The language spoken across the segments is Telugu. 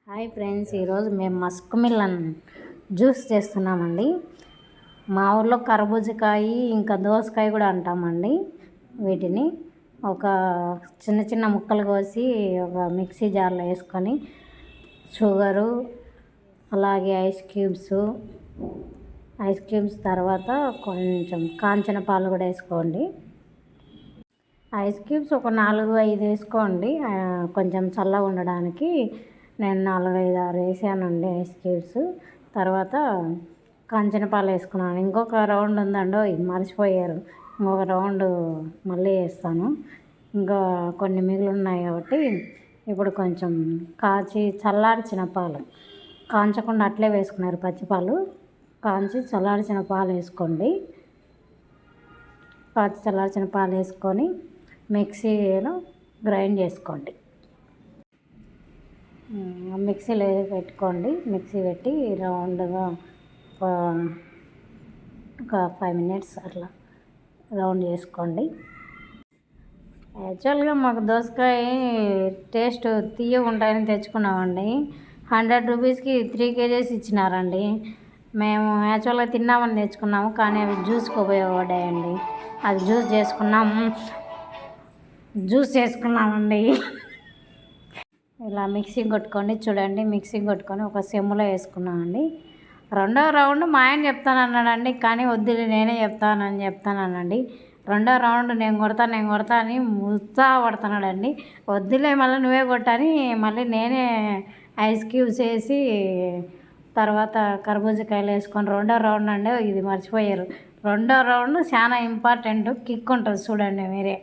హాయ్ ఫ్రెండ్స్, ఈరోజు మేము మస్క్ మిలన్ జ్యూస్ చేస్తున్నామండి. మా ఊర్లో కర్బూజకాయ ఇంకా దోసకాయ కూడా అంటామండి. వీటిని ఒక చిన్న చిన్న ముక్కలు కోసి ఒక మిక్సీ జార్లో వేసుకొని షుగరు అలాగే ఐస్ క్యూబ్స్ తర్వాత కొంచెం కాంచిన పాలు కూడా వేసుకోండి. ఐస్ క్యూబ్స్ ఒక 4-5 వేసుకోండి, కొంచెం చల్లగా ఉండడానికి. నేను 4-5-6 వేసానండి ఐస్ క్యూబ్స్. తర్వాత కాంచిన పాలు వేసుకున్నాను. ఇంకొక రౌండ్ ఉందండి, మర్చిపోయారు. ఇంకొక రౌండ్ మళ్ళీ వేస్తాను. ఇంకా కొన్ని మిగిలి ఉన్నాయి కాబట్టి ఇప్పుడు కొంచెం కాచి చల్లార్చిన పాలు, కాంచకుండా అట్లే వేసుకున్నారు పచ్చిపాలు, కాంచి చల్లార్చిన పాలు వేసుకోండి. కాచి చల్లార్చిన పాలు వేసుకొని మిక్సీలో గ్రైండ్ చేసుకోండి. మిక్సీలో పెట్టుకోండి. మిక్సీ పెట్టి రౌండ్గా ఒక 5 మినిట్స్ అట్లా రౌండ్ చేసుకోండి. యాక్చువల్గా మాకు దోసకాయ టేస్ట్ తీయగా ఉంటాయని తెచ్చుకున్నామండి. 100 రూపీస్కి 3 kgs ఇచ్చినారండి. మేము యాక్చువల్గా తిన్నామని తెచ్చుకున్నాము, కానీ అవి జ్యూస్కి ఉపయోగపడ్డాయండి. అది జ్యూస్ చేసుకున్నామండి. ఇలా మిక్సీ కొట్టుకోండి. చూడండి, మిక్సీ కొట్టుకొని ఒక సెమ్ములో వేసుకున్నామండి. రెండో రౌండ్ మా ఆయన చెప్తానన్నాడండి, కానీ వద్దులే నేనే చెప్తానన్నానండి. రెండో రౌండ్ నేను కొడతా అని ఉత్సాహపడుతున్నాడండి. వద్దులే మళ్ళీ నువ్వే కొట్టని మళ్ళీ నేనే ఐస్ క్యూబ్స్ వేసి తర్వాత కర్బూజకాయలు వేసుకొని రెండో రౌండ్ అండి. ఇది మర్చిపోయారు, రెండో రౌండ్ చాలా ఇంపార్టెంట్, కిక్ ఉంటుంది చూడండి మీరే.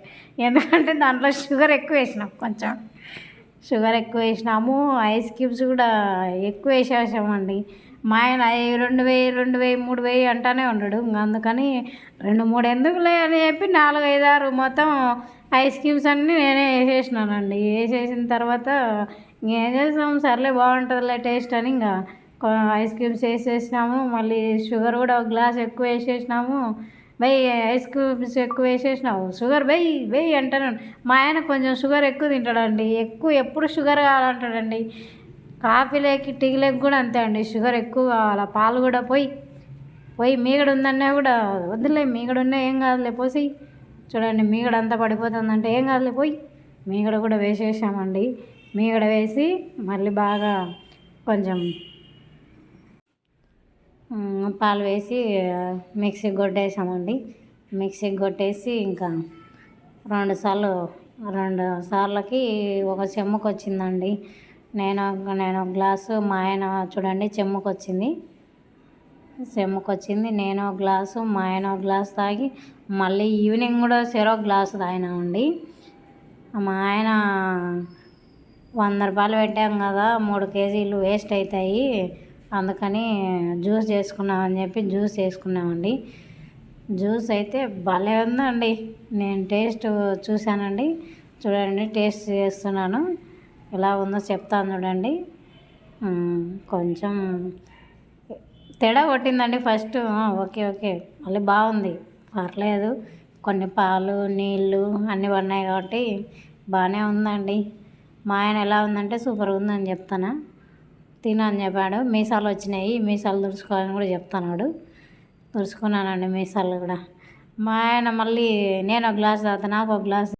ఎందుకంటే దాంట్లో షుగర్ ఎక్కువ వేసినాం, కొంచెం షుగర్ ఎక్కువ వేసినాము. ఐస్ క్యూబ్స్ కూడా ఎక్కువ వేసేసామండి. మా ఆయన 2,000, 3,000 అంటానే ఉన్నాడు. అందుకని 2-3 ఎందుకులే అని చెప్పి 4-5-6 మొత్తం ఐస్ క్యూబ్స్ అన్నీ నేనే వేసేసినానండి. వేసేసిన తర్వాత ఇంకేం చేస్తాము, సర్లే బాగుంటుందిలే టేస్ట్ అని ఇంకా ఐస్ క్యూబ్స్ వేసేసినాము. మళ్ళీ షుగర్ కూడా ఒక గ్లాస్ ఎక్కువ వేసేసినాము. ఐస్ క్యూబ్స్ ఎక్కువ వేసేసినావు, షుగర్ వెయ్యి అంటాను. మా ఆయన కొంచెం షుగర్ ఎక్కువ తింటాడండి, ఎప్పుడు షుగర్ కావాలంటాడండి. కాఫీలోకి టీలోకి కూడా అంతే అండి, షుగర్ ఎక్కువ కావాలి. పాలు కూడా పోయి మీగడ ఉందన్నా కూడా వద్దులే, మీగడ ఉన్నా ఏం కాదులే పోసి. చూడండి, మీగడ అంతా పడిపోతుందంటే ఏం కాదులే పోయి. మీగడ కూడా వేసేసామండి. మీగడ వేసి మళ్ళీ బాగా కొంచెం పాలు వేసి మిక్సీకి కొట్టేసామండి. మిక్సీకి కొట్టేసి ఇంకా 2 సార్లకి ఒక చెమ్ముకు వచ్చిందండి. నేను గ్లాసు, మా ఆయన చూడండి చెమ్ముకు వచ్చింది. నేను ఒక గ్లాసు, మా ఆయన ఒక గ్లాసు తాగి మళ్ళీ ఈవినింగ్ కూడా చెరో గ్లాసు తాగినామండి. మా ఆయన 100 రూపాయలు పెట్టాం కదా, 3 kgలు వేస్ట్ అవుతాయి, అందుకని జ్యూస్ చేసుకున్నామని చెప్పి జ్యూస్ చేసుకున్నామండి. జ్యూస్ అయితే భలే ఉందండి. నేను టేస్ట్ చూశానండి. చూడండి, టేస్ట్ చేస్తున్నాను, ఎలా ఉందో చెప్తాను చూడండి. కొంచెం తేడా కొట్టిందండి ఫస్ట్. ఓకే మళ్ళీ బాగుంది, పర్లేదు. కొన్ని పాలు నీళ్ళు అన్నీ పడినాయి కాబట్టి బాగానే ఉందండి. మా ఆయన ఎలా ఉందంటే సూపర్గా ఉందని చెప్తాను, తినని చెప్పాడు. మీసాలు వచ్చినాయి, మీసాలు తుడుచుకోవాలని కూడా చెప్తున్నాడు. తుడుచుకున్నానండి మీసాలు కూడా. మా ఆయన మళ్ళీ నేను ఒక గ్లాస్ తాగుతా, నాకు ఒక గ్లాస్